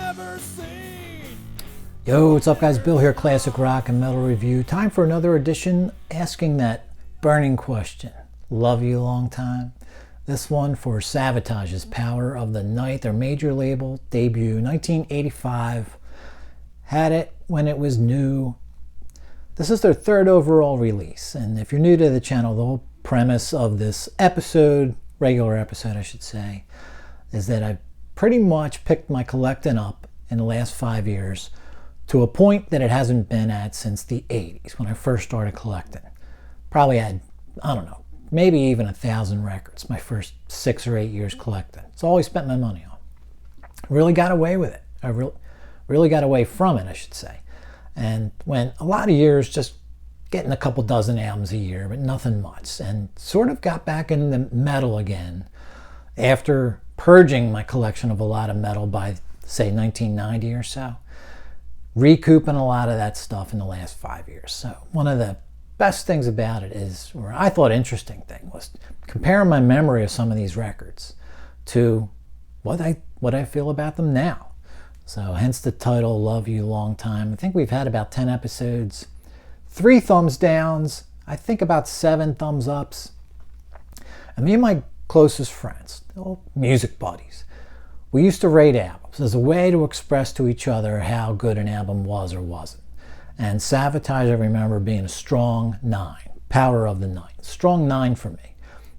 never seen. Yo, what's up guys? Bill here, Classic Rock and Metal Review. Time for another edition asking that burning question. Love you long time. This one for Savatage's Power of the Night, their major label debut, 1985. Had it when it was new. This is their third overall release, and if you're new to the channel, the whole premise of this episode, regular episode I should say, is that I've pretty much picked my collecting up in the last 5 years to a point that it hasn't been at since the 80s when I first started collecting. Probably had, I don't know, maybe even 1,000 records my first 6 or 8 years collecting. It's all I spent my money on. Really got away with it. I really got away from it, I should say. And went a lot of years just getting a couple dozen albums a year, but nothing much. And sort of got back into metal again after purging my collection of a lot of metal by, say, 1990 or so. Recouping a lot of that stuff in the last 5 years. So one of the best things about it is, or I thought interesting thing, was comparing my memory of some of these records to what I feel about them now. So hence the title, Love You Long Time. I think we've had about 10 episodes, 3 thumbs downs, I think about 7 thumbs ups. And me and my closest friends, music buddies, we used to rate albums as a way to express to each other how good an album was or wasn't. And Savatage, I remember being a strong 9, Power of the Night. Strong 9 for me.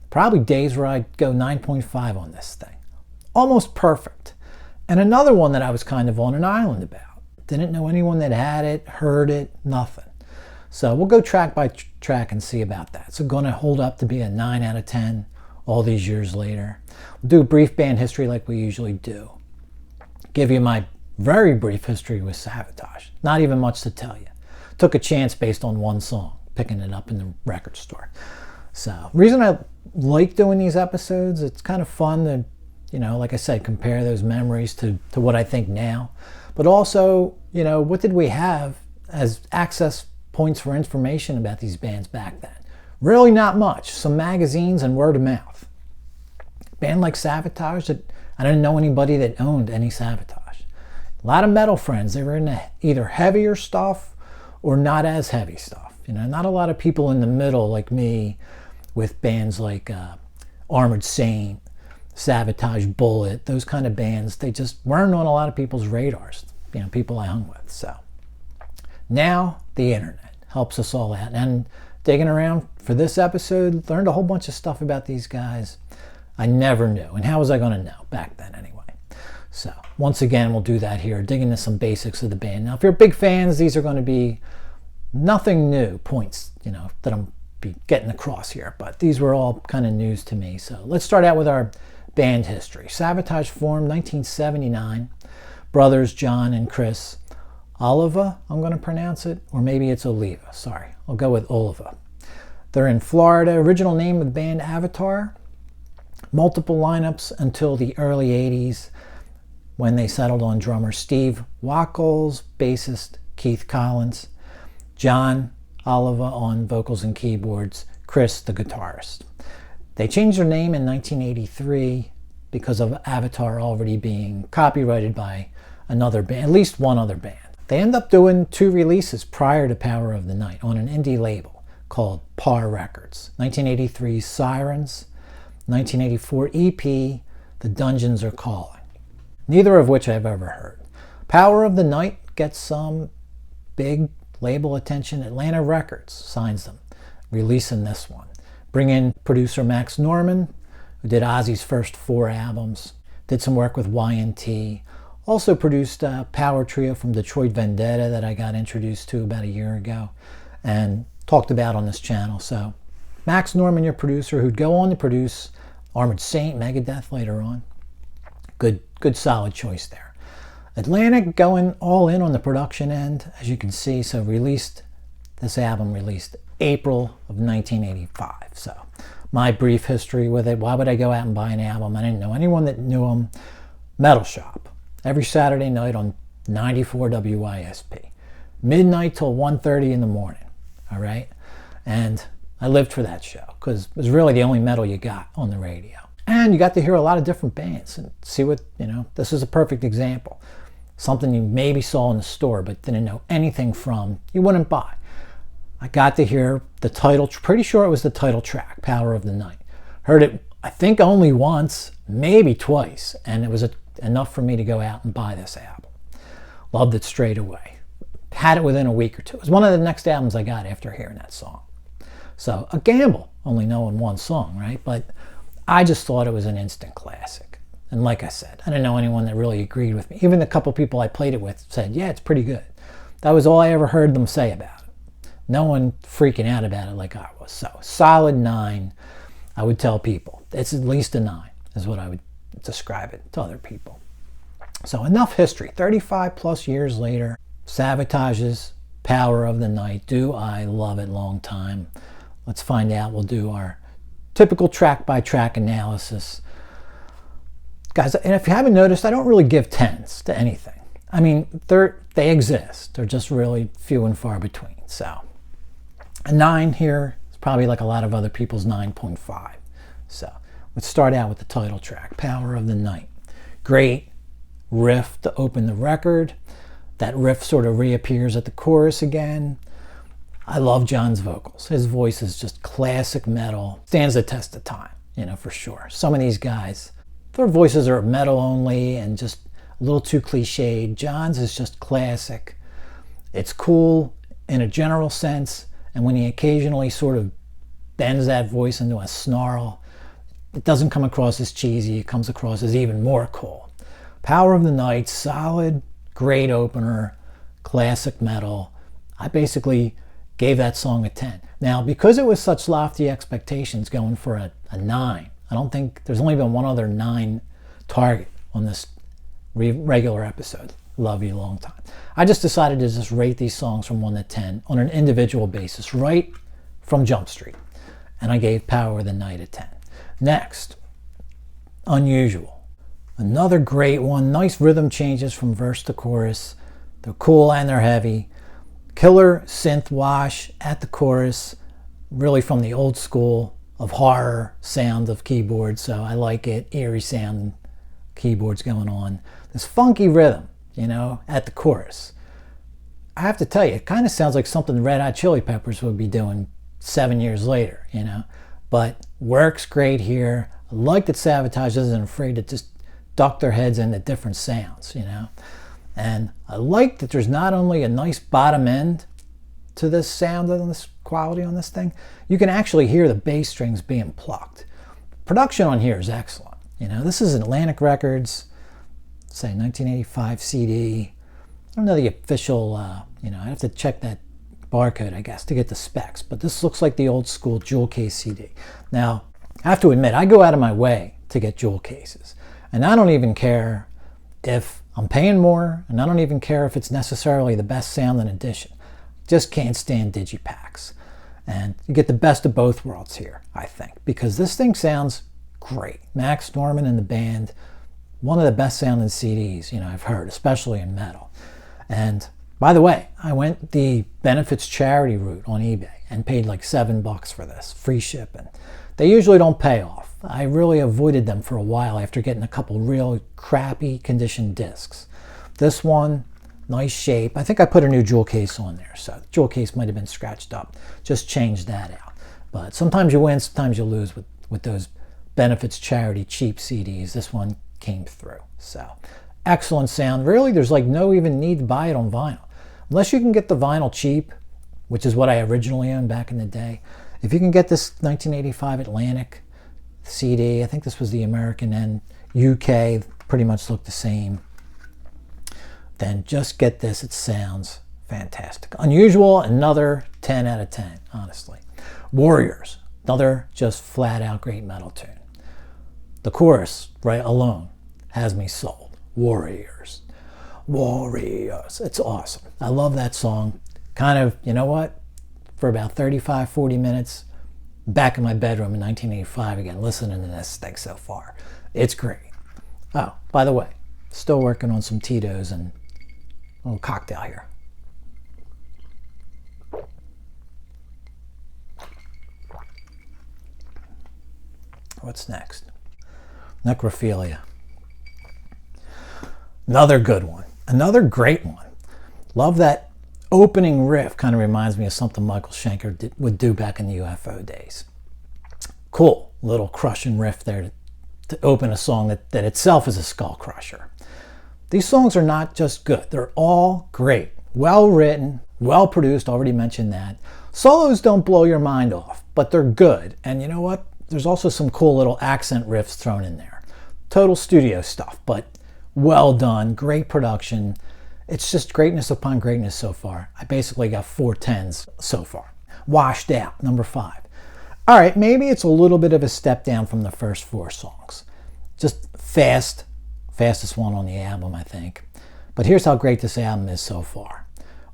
Probably days where I'd go 9.5 on this thing. Almost perfect. And another one that I was kind of on an island about. Didn't know anyone that had it, heard it, nothing. So we'll go track by track and see about that. So going to hold up to be a 9 out of 10 all these years later. We'll do a brief band history like we usually do. Give you my very brief history with Savatage. Not even much to tell you. Took a chance based on one song, picking it up in the record store. So reason I like doing these episodes, it's kind of fun to, like I said, compare those memories to what I think now. But also, what did we have as access points for information about these bands back then? Really not much. Some magazines and word of mouth. A band like Savatage, I didn't know anybody that owned any Savatage. A lot of metal friends, they were into either heavier stuff or not as heavy stuff. Not a lot of people in the middle like me with bands like Armored Saint, Savatage, Bullet, those kind of bands. They just weren't on a lot of people's radars, people I hung with. So now the internet helps us all out. And digging around for this episode, learned a whole bunch of stuff about these guys I never knew. And how was I going to know back then anyway? So once again, we'll do that here, dig into some basics of the band. Now, if you're big fans, these are going to be nothing new points, that I'm be getting across here. But these were all kind of news to me. So let's start out with our band history. Savatage formed 1979. Brothers John and Chris Oliva, I'm going to pronounce it, or maybe it's Oliva. Sorry, I'll go with Oliva. They're in Florida. Original name of the band, Avatar. Multiple lineups until the early 80s when they settled on drummer Steve Wackles, bassist Keith Collins, John Oliva on vocals and keyboards, Chris the guitarist. They changed their name in 1983 because of Avatar already being copyrighted by another band, at least one other band. They end up doing 2 releases prior to Power of the Night on an indie label called Par Records. 1983's Sirens, 1984 EP, The Dungeons Are Calling. Neither of which I've ever heard. Power of the Night gets some big label attention. Atlanta Records signs them, releasing this one. Bring in producer Max Norman, who did Ozzy's first 4 albums, did some work with Y&T, also produced a power trio from Detroit Vendetta that I got introduced to about a year ago and talked about on this channel. So Max Norman, your producer, who'd go on to produce Armored Saint, Megadeth later on. Good solid choice there. Atlantic going all in on the production end, as you can see. So this album released April of 1985. So my brief history with it. Why would I go out and buy an album? I didn't know anyone that knew them. Metal Shop. Every Saturday night on 94 WISP. Midnight till 1:30 in the morning. All right? And I lived for that show because it was really the only metal you got on the radio. And you got to hear a lot of different bands and see what, this is a perfect example. something you maybe saw in the store but didn't know anything from, you wouldn't buy. I got to hear the title, pretty sure it was the title track, Power of the Night. Heard it, I think, only once, maybe twice, and it was enough for me to go out and buy this album. Loved it straight away. Had it within a week or two. It was one of the next albums I got after hearing that song. So a gamble, only knowing one song, right? But I just thought it was an instant classic. And like I said, I didn't know anyone that really agreed with me. Even the couple people I played it with said, yeah, it's pretty good. That was all I ever heard them say about it. No one freaking out about it like I was. So solid 9, I would tell people. It's at least a 9 is what I would describe it to other people. So enough history. 35 plus years later, Savatage's Power of the Night. Do I love it? Long time. Let's find out. We'll do our typical track by track analysis. Guys, and if you haven't noticed, I don't really give 10s to anything. I mean, they exist. They're just really few and far between. So a 9 here is probably like a lot of other people's 9.5. So let's start out with the title track, Power of the Night. Great riff to open the record. That riff sort of reappears at the chorus again. I love John's vocals. His voice is just classic metal. Stands the test of time, for sure. Some of these guys, their voices are metal only and just a little too cliched. John's is just classic. It's cool in a general sense, and when he occasionally sort of bends that voice into a snarl, it doesn't come across as cheesy. It comes across as even more cool. Power of the Night, solid, great opener, classic metal. I basically gave that song a 10. Now, because it was such lofty expectations going for a 9, I don't think there's only been one other 9 target on this regular episode. Love you long time. I just decided to just rate these songs from 1 to 10 on an individual basis, right from Jump Street. And I gave Power of the Night a 10. Next, Unusual. Another great one. Nice rhythm changes from verse to chorus. They're cool and they're heavy. Killer synth wash at the chorus, really from the old school of horror sound of keyboards. So I like it. Eerie sound, keyboards going on. This funky rhythm, at the chorus. I have to tell you, it kind of sounds like something the Red Hot Chili Peppers would be doing 7 years later, But works great here. I like that Savatage isn't afraid to just duck their heads into different sounds, And I like that there's not only a nice bottom end to this sound and this quality on this thing, you can actually hear the bass strings being plucked. Production on here is excellent. This is Atlantic Records, say 1985 CD. I don't know the official, I have to check that barcode, I guess, to get the specs, but this looks like the old school jewel case CD. Now, I have to admit, I go out of my way to get jewel cases, and I don't even care if I'm paying more, and I don't even care if it's necessarily the best sound in edition. Just can't stand digipacks. And you get the best of both worlds here, I think, because this thing sounds great. Max Norman and the band, one of the best sounding CDs, I've heard, especially in metal. And by the way, I went the benefits charity route on eBay and paid like $7 for this, free shipping. They usually don't pay off. I really avoided them for a while after getting a couple real crappy condition discs. This one, nice shape. I think I put a new jewel case on there, so the jewel case might have been scratched up. Just changed that out. But sometimes you win, sometimes you lose with those benefits charity cheap CDs. This one came through. So excellent sound. Really, there's like no even need to buy it on vinyl. Unless you can get the vinyl cheap, which is what I originally owned back in the day. If you can get this 1985 Atlantic CD, I think this was the American and UK, pretty much look the same, then just get this. It sounds fantastic. Unusual, another 10 out of 10, honestly. Warriors, another just flat out great metal tune. The chorus, right, alone has me sold. Warriors. It's awesome. I love that song. Kind of, for about 35, 40 minutes, back in my bedroom in 1985 again, listening to this thing so far. It's great. Oh, by the way, still working on some Tito's and a little cocktail here. What's next? Necrophilia. Another good one. Another great one. Love that opening riff. Kind of reminds me of something Michael Schenker would do back in the UFO days. Cool little crushing riff there to open a song that itself is a skull crusher. These songs are not just good, they're all great. Well written, well produced, already mentioned that. Solos don't blow your mind off, but they're good. And you know what? There's also some cool little accent riffs thrown in there. Total studio stuff, but well done, great production. It's just greatness upon greatness so far. I basically got 4 10s so far. Washed Out, number 5. All right, maybe it's a little bit of a step down from the first 4 songs. Just fastest one on the album, I think. But here's how great this album is so far.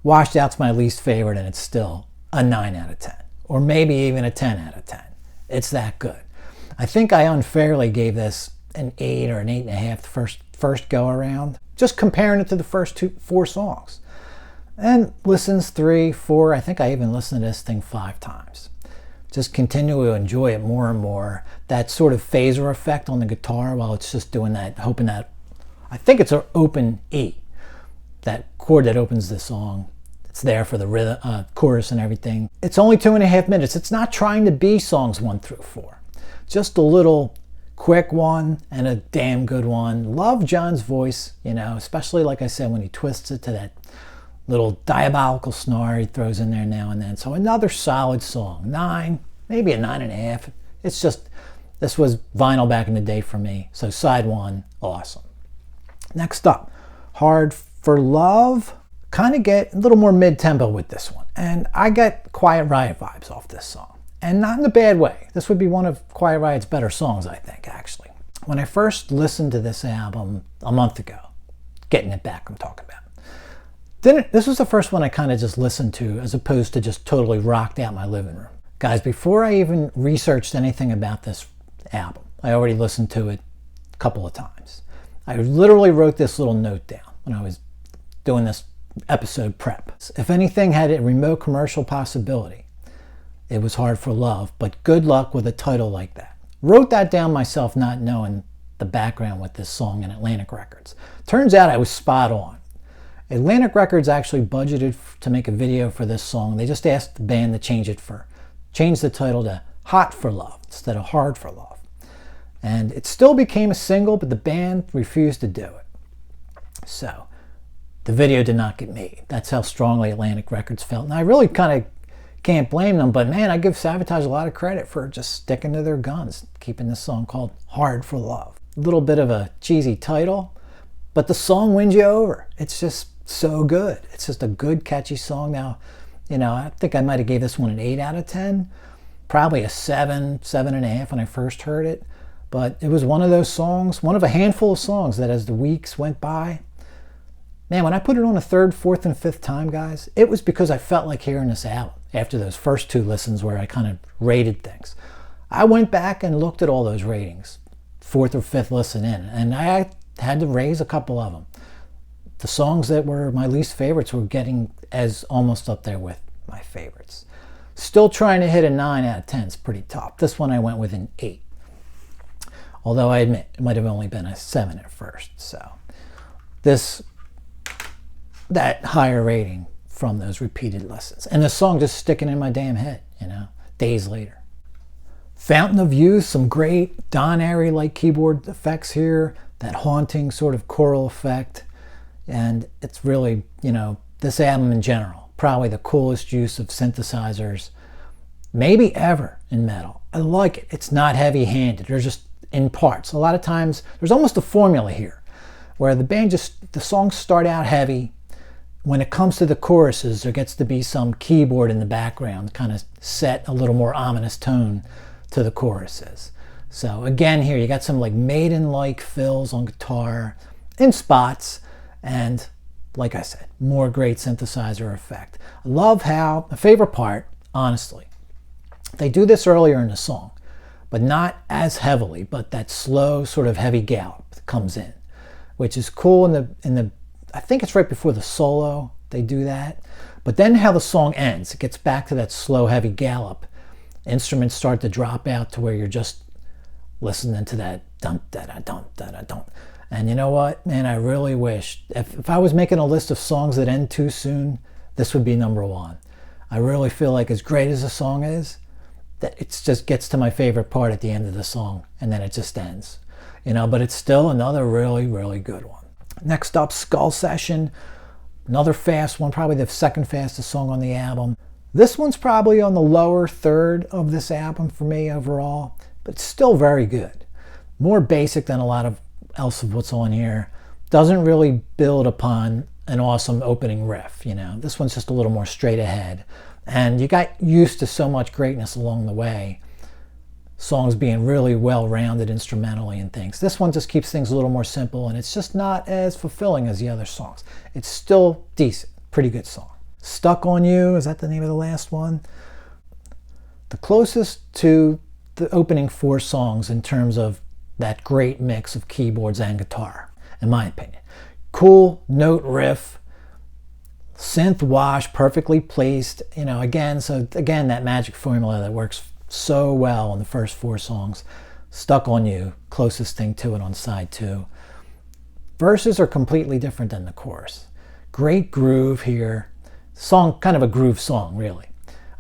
Washed Out's my least favorite, and it's still a 9 out of 10. Or maybe even a 10 out of 10. It's that good. I think I unfairly gave this an 8 or an 8.5 first go around, just comparing it to the first 4 songs. And listens 3, 4, I think I even listened to this thing 5 times. Just continue to enjoy it more and more. That sort of phaser effect on the guitar while it's just doing that, hoping that, I think it's an open E. That chord that opens the song. It's there for the rhythm, chorus and everything. It's only 2.5 minutes. It's not trying to be songs 1 through 4. Just a little quick one and a damn good one. Love John's voice, especially like I said, when he twists it to that little diabolical snare he throws in there now and then. So another solid song. 9, maybe a 9.5. It's just, this was vinyl back in the day for me. So side 1, awesome. Next up, Hard for Love. Kind of get a little more mid-tempo with this one. And I get Quiet Riot vibes off this song. And not in a bad way. This would be one of Quiet Riot's better songs, I think, actually. When I first listened to this album a month ago, Getting It Back I'm talking about, this was the first one I kind of just listened to as opposed to just totally rocked out my living room. Guys, before I even researched anything about this album, I already listened to it a couple of times. I literally wrote this little note down when I was doing this episode prep. If anything had a remote commercial possibility, it was Hard for Love, but good luck with a title like that. Wrote that down myself, not knowing the background with this song in Atlantic Records. Turns out I was spot on. Atlantic Records actually budgeted to make a video for this song. They just asked the band to change the title to Hot for Love instead of Hard for Love. And it still became a single, but the band refused to do it. So the video did not get made. That's how strongly Atlantic Records felt. And I really kind of can't blame them, but man, I give Savatage a lot of credit for just sticking to their guns, keeping this song called Hard for Love. A little bit of a cheesy title, but the song wins you over. It's just so good. It's just a good, catchy song. Now, I think I might have gave this one an 8 out of 10, probably a 7, 7.5 when I first heard it. But it was one of those songs, one of a handful of songs that as the weeks went by, man, when I put it on a 3rd, 4th, and 5th time, guys, it was because I felt like hearing this album after those first 2 listens where I kind of rated things. I went back and looked at all those ratings, 4th or 5th listen in, and I had to raise a couple of them. The songs that were my least favorites were getting as almost up there with my favorites. Still trying to hit a 9 out of 10 is pretty tough. This one I went with an 8. Although I admit it might have only been a 7 at first. So that higher rating from those repeated listens. And the song just sticking in my damn head, days later. Fountain of Youth, some great Don Airey-like keyboard effects here. That haunting sort of choral effect. And it's really, this album in general, probably the coolest use of synthesizers maybe ever in metal. I like it. It's not heavy-handed. They're just in parts. A lot of times, there's almost a formula here where the songs start out heavy. When it comes to the choruses, there gets to be some keyboard in the background, kind of set a little more ominous tone to the choruses. So again, here you got some like Maiden-like fills on guitar in spots. And like I said, more great synthesizer effect. I love how, my favorite part, honestly, they do this earlier in the song, but not as heavily, but that slow sort of heavy gallop comes in, which is cool in the I think it's right before the solo they do that. But then how the song ends, it gets back to that slow heavy gallop. Instruments start to drop out to where you're just listening to that dun da da dun da da dun. And you know what, man, I really wish, if I was making a list of songs that end too soon, this would be number one. I really feel like as great as a song is, that it just gets to my favorite part at the end of the song, and then it just ends. But it's still another really, really good one. Next up, Skull Session. Another fast one, probably the second fastest song on the album. This one's probably on the lower third of this album for me overall, but it's still very good. More basic than a lot of else of what's on here. Doesn't really build upon an awesome opening riff. This one's just a little more straight ahead. And you got used to so much greatness along the way. Songs being really well-rounded instrumentally and things. This one just keeps things a little more simple, and it's just not as fulfilling as the other songs. It's still decent, pretty good song. Stuck on You, is that the name of the last one? The closest to the opening 4 songs in terms of that great mix of keyboards and guitar, in my opinion. Cool note riff, synth wash, perfectly placed, again, that magic formula that works so well in the first 4 songs. Stuck on You, closest thing to it on side 2. Verses are completely different than the chorus. Great groove here. Song, kind of a groove song, really.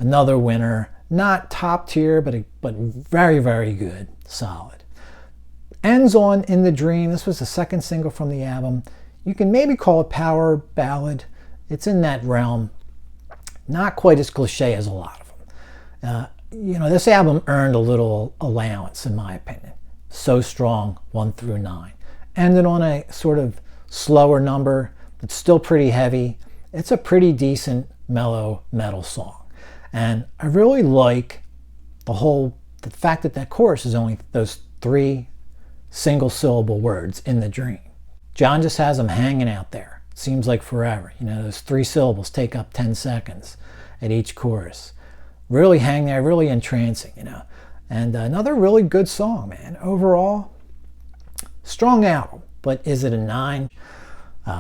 Another winner, not top tier, but very, very good, solid. Ends on In the Dream. This was the second single from the album. You can maybe call it power ballad. It's in that realm. Not quite as cliche as a lot of them. This album earned a little allowance, in my opinion. So Strong, 1 through 9. Ended on a sort of slower number, but still pretty heavy. It's a pretty decent, mellow metal song. And I really like the fact that that chorus is only those 3 single syllable words, in the dream. John just has them hanging out there. Seems like forever. Those 3 syllables take up 10 seconds at each chorus. Really hang there, really entrancing, And another really good song, man. Overall, strong album, but is it a 9?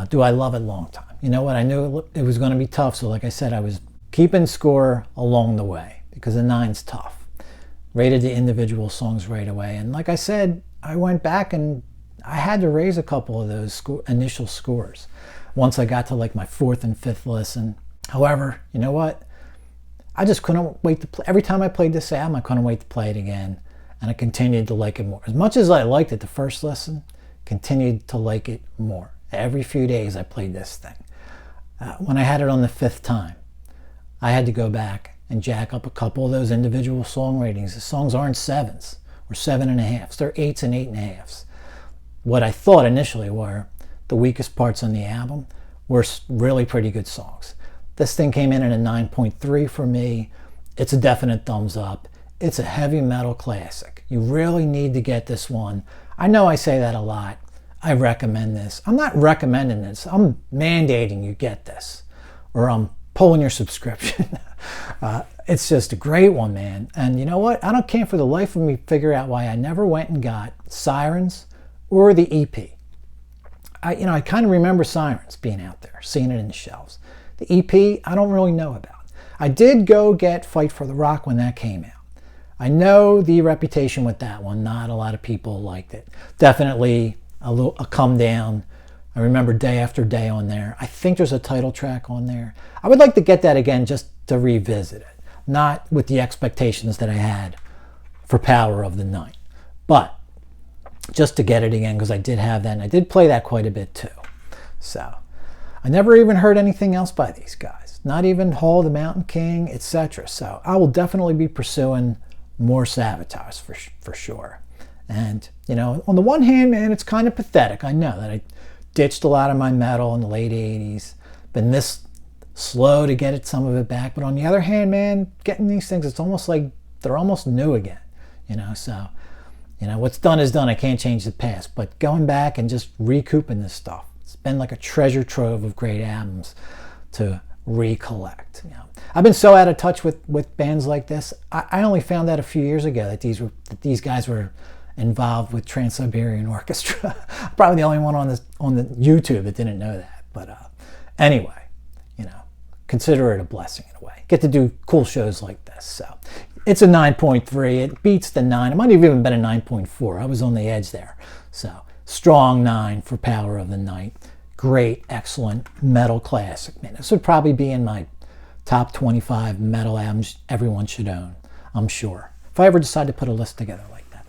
Do I love it? Long time. You know what? I knew it was going to be tough, so like I said, I was keeping score along the way because the 9's tough. Rated the individual songs right away, and like I said, I went back and I had to raise a couple of those initial scores once I got to like my 4th and 5th listen. However, you know what? I just couldn't wait to play. Every time I played this album, I couldn't wait to play it again, and I continued to like it more. As much as I liked it the first listen, continued to like it more. Every few days I played this thing. When I had it on the 5th time, I had to go back and jack up a couple of those individual song ratings. The songs aren't 7s or 7.5s. They're 8s and 8.5s. What I thought initially were the weakest parts on the album were really pretty good songs. This thing came in at a 9.3 for me. It's a definite thumbs up. It's a heavy metal classic. You really need to get this one. I know I say that a lot. I recommend this. I'm not recommending this. I'm mandating you get this, or I'm pulling your subscription. It's just a great one, man. And you know what? I can't for the life of me figure out why I never went and got Sirens or the EP. I kind of remember Sirens being out there, seeing it in the shelves. The EP, I don't really know about. I did go get Fight for the Rock when that came out. I know the reputation with that one. Not a lot of people liked it. Definitely a come down. I remember Day After Day on there. I think there's a title track on there. I would like to get that again just to revisit it. Not with the expectations that I had for Power of the Night. But just to get it again, because I did have that, and I did play that quite a bit too. So I never even heard anything else by these guys. Not even Hall of the Mountain King, etc. So I will definitely be pursuing more Savatage for sure. And, on the one hand, man, it's kind of pathetic. I know that I ditched a lot of my metal in the late 80s. Been this slow to get some of it back. But on the other hand, man, getting these things, it's almost like they're almost new again. So, what's done is done. I can't change the past. But going back and just recouping this stuff, it's been like a treasure trove of great albums to recollect. I've been so out of touch with bands like this. I only found out a few years ago that these guys were involved with Trans-Siberian Orchestra. Probably the only one on the YouTube that didn't know that. But anyway, consider it a blessing in a way. Get to do cool shows like this. So it's a 9.3. It beats the 9. It might have even been a 9.4. I was on the edge there. So strong 9 for Power of the Night. Great, excellent metal classic. Man, this would probably be in my top 25 metal albums everyone should own, I'm sure, if I ever decide to put a list together like that.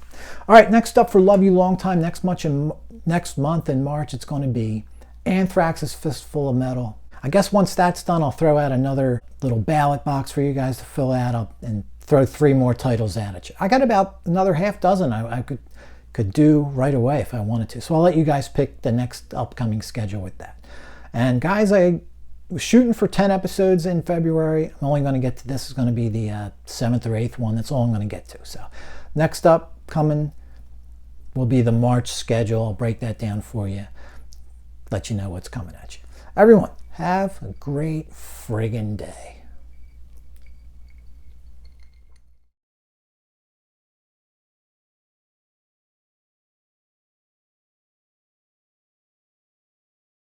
All right, next up for Love You Long Time, next month in March, it's going to be Anthrax's Fistful of Metal. I guess once that's done, I'll throw out another little ballot box for you guys to fill out and throw 3 more titles at you. I got about another half dozen I could do right away if I wanted to. So I'll let you guys pick the next upcoming schedule with that. And guys, I was shooting for 10 episodes in February. I'm only going to get to, this is going to be the 7th or 8th one. That's all I'm going to get to. So next up coming will be the March schedule. I'll break that down for you, let you know what's coming at you. Everyone, have a great friggin' day.